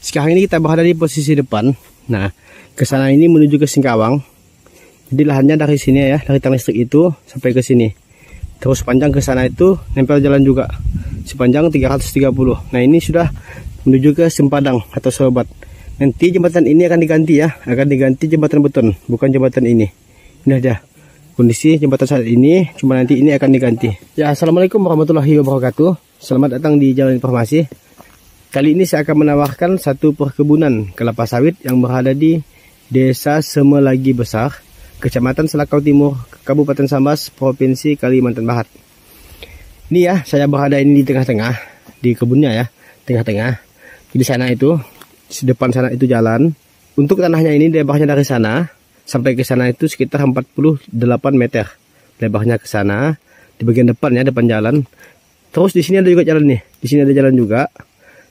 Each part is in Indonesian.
Sekarang ini kita berada di posisi depan. Nah, ke sana ini menuju ke Singkawang. Jadi lahannya dari sini ya, dari tiang listrik itu sampai ke sini. Terus panjang ke sana itu nempel jalan juga. Sepanjang 330. Nah, ini sudah menuju ke Sempadang atau Sobat. Nanti jembatan ini akan diganti ya, akan diganti jembatan beton, bukan jembatan ini. Ini aja kondisi jembatan saat ini, cuma nanti ini akan diganti. Ya, assalamualaikum warahmatullahi wabarakatuh. Selamat datang di Jalan Informasi. Kali ini saya akan menawarkan satu perkebunan kelapa sawit yang berada di Desa Semelagi Besar, Kecamatan Selakau Timur, Kabupaten Sambas, Provinsi Kalimantan Barat. Ini ya, saya berada ini di tengah-tengah, di kebunnya ya, tengah-tengah. Di sana itu, di depan sana itu jalan. Untuk tanahnya ini lebarnya dari sana sampai ke sana itu sekitar 48 meter. Lebarnya ke sana, di bagian depan ya, depan jalan. Terus di sini ada juga jalan nih, di sini ada jalan juga.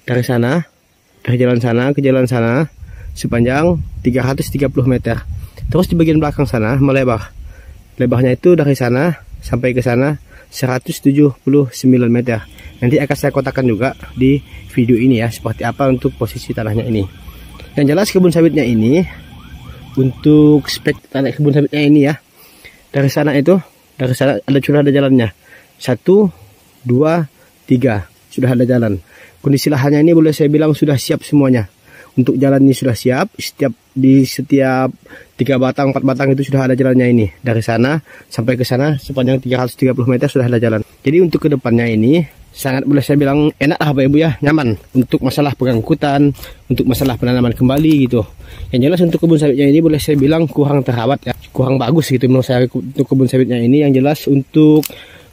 Dari sana, dari jalan sana ke jalan sana sepanjang 330 meter. Terus di bagian belakang sana melebar. Lebarnya itu dari sana sampai ke sana 179 meter. Nanti akan saya kotakan juga di video ini ya, seperti apa untuk posisi tanahnya ini. Yang jelas kebun sawitnya ini, untuk spek tanah kebun sawitnya ini ya, dari sana itu, dari sana sudah ada jalannya. 1, 2, 3 sudah ada jalan. Kondisi lahannya ini boleh saya bilang sudah siap semuanya. Untuk jalan ini sudah siap. Di setiap 3 batang, 4 batang itu sudah ada jalannya ini. Dari sana sampai ke sana sepanjang 330 meter sudah ada jalan. Jadi untuk kedepannya ini sangat boleh saya bilang enak lah Bapak Ibu ya, nyaman. Untuk masalah pengangkutan, untuk masalah penanaman kembali gitu. Yang jelas untuk kebun sawitnya ini boleh saya bilang kurang terawat ya, kurang bagus gitu menurut saya untuk kebun sawitnya ini. Yang jelas untuk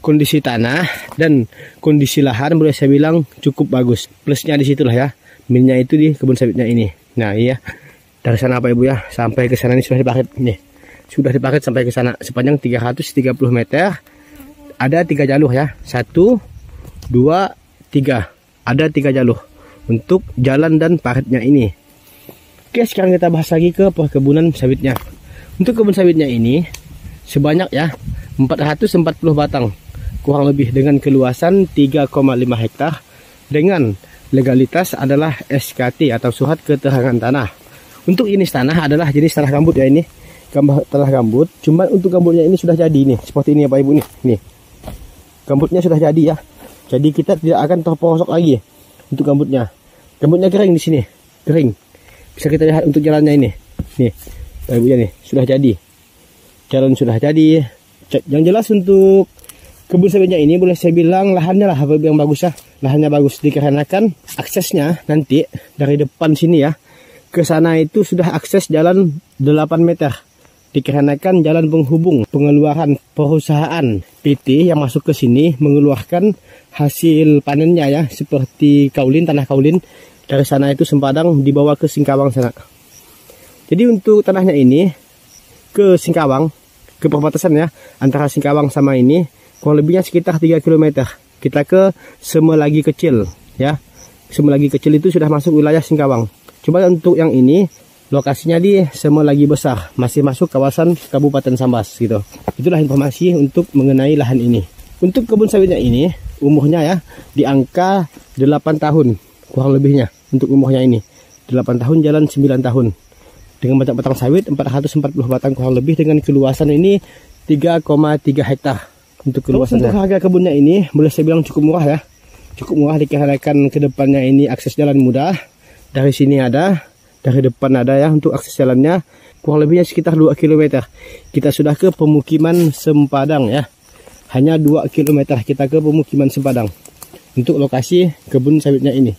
kondisi tanah dan kondisi lahan boleh saya bilang cukup bagus. Plusnya di situlah ya, minusnya itu di kebun sawitnya ini. Nah iya, dari sana Bapak Ibu ya sampai ke sana ini sudah diparit nih, sudah diparit sampai ke sana sepanjang 330 meter. Ada 3 jalur ya, 1, 2, 3. Ada 3 jalur untuk jalan dan paritnya ini. Oke, sekarang kita bahas lagi ke perkebunan sawitnya. Untuk kebun sawitnya ini sebanyak ya 440 batang kurang lebih, dengan keluasan 3,5 hektar, dengan legalitas adalah SKT atau surat keterangan tanah. Untuk jenis tanah adalah jenis tanah gambut ya, ini tanah gambut. Cuma untuk gambutnya ini sudah jadi nih, seperti ini ya Pak Ibu nih. Nih, gambutnya sudah jadi ya. Jadi kita tidak akan terperosok lagi untuk gambutnya. Gambutnya kering di sini, kering. Bisa kita lihat untuk jalannya ini. Nih, Pak Ibu ya nih, sudah jadi. Jalan sudah jadi. Yang jelas untuk kebun sawitnya ini boleh saya bilang lahannya lah yang bagus ya. Lahannya bagus dikarenakan aksesnya nanti dari depan sini ya ke sana itu sudah akses jalan 8 meter. Dikarenakan jalan penghubung pengeluaran perusahaan PT yang masuk ke sini mengeluarkan hasil panennya ya, seperti kaulin, tanah kaulin. Dari sana itu Sempadang dibawa ke Singkawang sana. Jadi untuk tanahnya ini ke Singkawang, ke perbatasan ya antara Singkawang sama ini kurang lebihnya sekitar 3 km. Kita ke Semelagi Kecil ya. Semelagi Kecil itu sudah masuk wilayah Singkawang. Cuma untuk yang ini lokasinya di Semelagi Besar, masih masuk kawasan Kabupaten Sambas gitu. Itulah informasi untuk mengenai lahan ini. Untuk kebun sawitnya ini umurnya ya di angka 8 tahun kurang lebihnya. Untuk umurnya ini 8 tahun jalan 9 tahun. Dengan batang sawit 440 batang kurang lebih, dengan keluasan ini 3,3 hektar. Untuk keluasannya. Untuk harga kebunnya ini boleh saya bilang cukup murah ya. Cukup murah dikarenakan kedepannya ini akses jalan mudah. Dari sini ada, dari depan ada ya untuk akses jalannya. Kurang lebihnya sekitar 2 km. Kita sudah ke pemukiman Sempadang ya. Hanya 2 km kita ke pemukiman Sempadang. Untuk lokasi kebun sawitnya ini.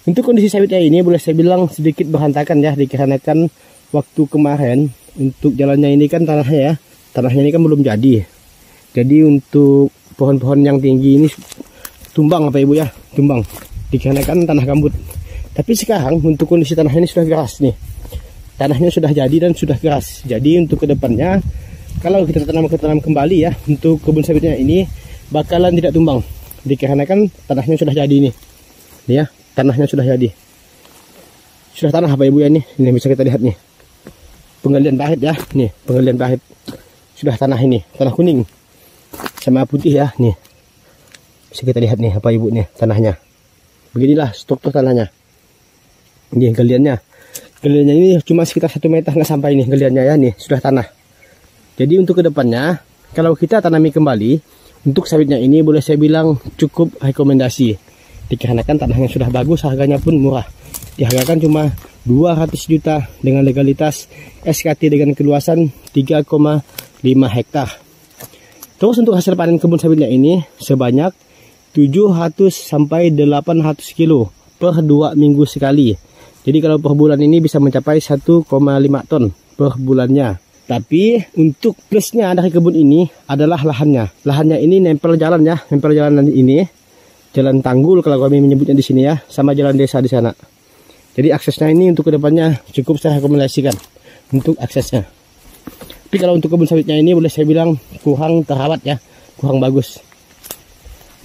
Untuk kondisi sawitnya ini boleh saya bilang sedikit berantakan ya. Dikarenakan waktu kemarin untuk jalannya ini kan tanahnya ya. Tanahnya ini kan belum jadi. Jadi untuk pohon-pohon yang tinggi ini tumbang Bapak Ibu ya, tumbang dikarenakan tanah gambut. Tapi sekarang untuk kondisi tanah ini sudah keras nih. Tanahnya sudah jadi dan sudah keras. Jadi untuk kedepannya kalau kita tanam kembali ya, untuk kebun sawitnya ini bakalan tidak tumbang. Dikarenakan tanahnya sudah jadi nih. Nih ya, tanahnya sudah jadi. Sudah tanah Bapak Ibu ya nih. Ini bisa kita lihat nih. Penggalian pahit ya, nih penggalian pahit. Sudah tanah ini, tanah kuning sama putih ya, nih bisa kita lihat nih Bapak Ibu nih tanahnya. Beginilah struktur tanahnya. Ini galiannya. Galiannya ini cuma sekitar 1 meter nggak sampai nih galiannya ya, nih sudah tanah. Jadi untuk kedepannya kalau kita tanami kembali untuk sawitnya ini boleh saya bilang cukup rekomendasi. Dikarenakan tanahnya sudah bagus, harganya pun murah. Dihargakan cuma 200 juta dengan legalitas SKT dengan keluasan 3,5 hektar. Terus untuk hasil panen kebun sawitnya ini sebanyak 700 sampai 800 kilo per 2 minggu sekali. Jadi kalau per bulan ini bisa mencapai 1,5 ton per bulannya. Tapi untuk plusnya dari kebun ini adalah lahannya. Lahannya ini nempel jalan ya, nempel jalan ini. Jalan Tanggul kalau kami menyebutnya di sini ya, sama jalan desa di sana. Jadi aksesnya ini untuk kedepannya cukup saya rekomendasikan untuk aksesnya. Tapi kalau untuk kebun sawitnya ini boleh saya bilang kurang terawat ya, kurang bagus.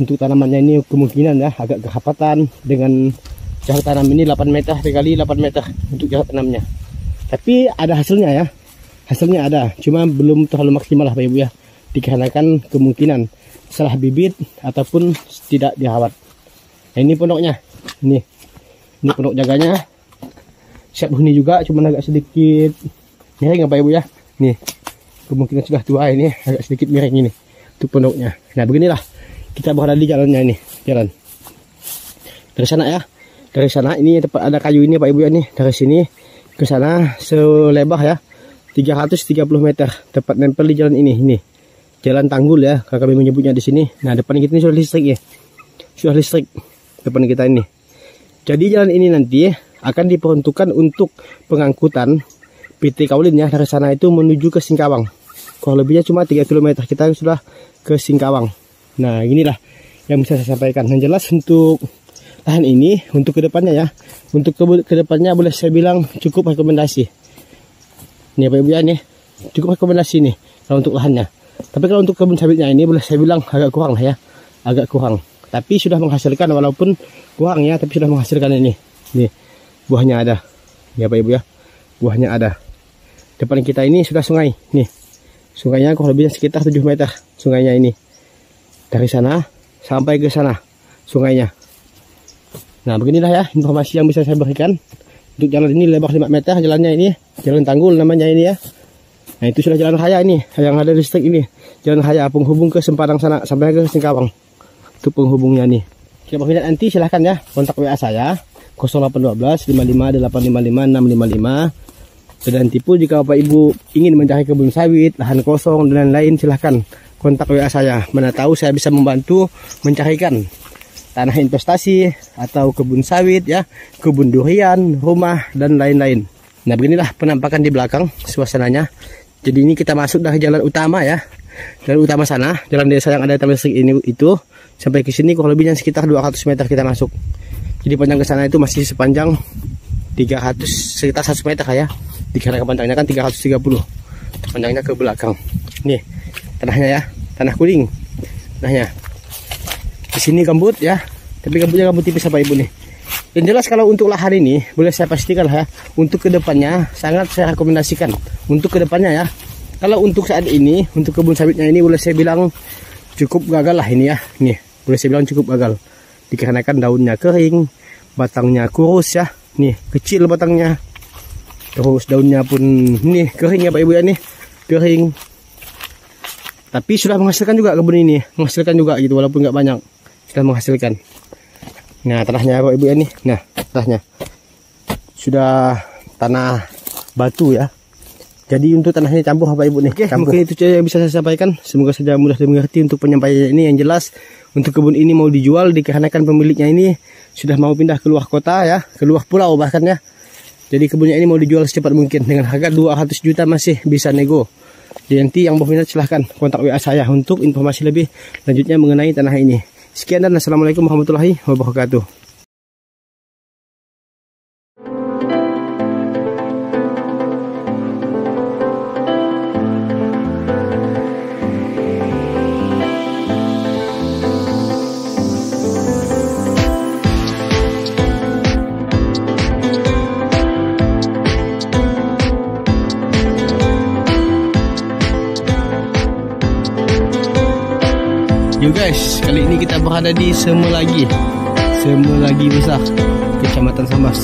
Untuk tanamannya ini kemungkinan ya agak kehapatan dengan jarak tanam ini 8 meter kali 8 meter untuk jarak tanamnya. Tapi ada hasilnya ya. Hasilnya ada, cuma belum terlalu maksimal lah Pak Ibu ya. Dikarenakan kemungkinan salah bibit ataupun tidak dirawat. Nah, ini pondoknya. Ini pondok jaganya. Siap huni juga, cuma agak sedikit miring Pak Ibu ya. Nih, kemungkinan sudah tua ini, agak sedikit miring ini. Untuk pondoknya. Nah, beginilah kita berada di jalannya ini, jalan. Dari sana ya. Dari sana ini tempat ada kayu ini Pak Ibu ya nih. Dari sini ke sana selebar ya 330 meter. Tepat nempel di jalan ini. Jalan Tanggul ya, kalau kami menyebutnya di sini. Nah, depan kita ini sudah listrik ya. Sudah listrik depan kita ini. Jadi jalan ini nanti akan diperuntukkan untuk pengangkutan PT Kaulin ya. Dari sana itu menuju ke Singkawang. Kurang lebihnya cuma 3 km kita sudah ke Singkawang. Nah, inilah yang bisa saya sampaikan. Yang jelas untuk lahan ini untuk kedepannya ya, untuk kedepannya boleh saya bilang cukup rekomendasi. Ini Pak Ibu ya nih, cukup rekomendasi nih kalau untuk lahannya. Tapi kalau untuk kebun sawitnya ini boleh saya bilang agak kurang lah ya, agak kurang. Tapi sudah menghasilkan walaupun kurang ya, tapi sudah menghasilkan ini. Nih buahnya ada, ya Pak Ibu ya, buahnya ada. Depan kita ini sudah sungai, nih sungainya kurang lebih sekitar 7 meter sungainya ini. Dari sana sampai ke sana sungainya. Nah, beginilah ya informasi yang bisa saya berikan. Untuk jalan ini lebar 5 meter jalannya ini, jalan Tanggul namanya ini ya. Nah, itu sudah jalan raya ini, yang ada listrik ini. Jalan raya penghubung ke Sempadang sana sampai ke Singkawang. Itu penghubungnya nih. Jika berminat nanti silahkan ya kontak WA saya 0812 55 855 655. Dan nanti pun jika Bapak Ibu ingin mencari kebun sawit, lahan kosong dan lain-lain silahkan kontak WA saya. Mana tahu saya bisa membantu mencarikan tanah investasi atau kebun sawit ya, kebun durian, rumah dan lain-lain. Nah, beginilah penampakan di belakang suasananya. Jadi ini kita masuk dari jalan utama ya, jalan utama sana, jalan desa yang ada tiang listrik ini itu sampai ke sini kurang lebihnya sekitar 200 meter kita masuk. Jadi panjang ke sana itu masih sepanjang 300 sekitar 100 meter ya. Dikarenakan panjangnya kan 330. Panjangnya ke belakang. Nih tanahnya ya, tanah kuning. Tanahnya. Di sini gambut ya, tapi gambutnya gambut tipis Bapak Ibu nih. Dan jelas kalau untuk lahan ini boleh saya pastikan lah ya, untuk kedepannya sangat saya rekomendasikan untuk kedepannya ya. Kalau untuk saat ini untuk kebun sawitnya ini boleh saya bilang cukup gagal lah ini ya. Nih boleh saya bilang cukup gagal dikarenakan daunnya kering, batangnya kurus ya. Nih kecil batangnya, terus daunnya pun nih kering ya Pak Ibu ya, nih kering. Tapi sudah menghasilkan juga kebun ini, menghasilkan juga gitu walaupun nggak banyak, sudah menghasilkan. Nah tanahnya Pak Ibu ya nih, nah tanahnya sudah tanah batu ya. Jadi untuk tanahnya campur Bapak Ibu nih. Oke, mungkin itu saja yang bisa saya sampaikan. Semoga saja mudah dimengerti untuk penyampaian ini. Yang jelas untuk kebun ini mau dijual dikarenakan pemiliknya ini sudah mau pindah keluar kota ya, keluar pulau bahkan ya. Jadi kebunnya ini mau dijual secepat mungkin dengan harga 200 juta masih bisa nego. Jadi nanti yang berminat silahkan kontak WA saya untuk informasi lebih lanjutnya mengenai tanah ini. Sekian dan assalamualaikum warahmatullahi wabarakatuh. Yo guys, kali ini kita berada di Semelagi Besar, Kecamatan Sambas.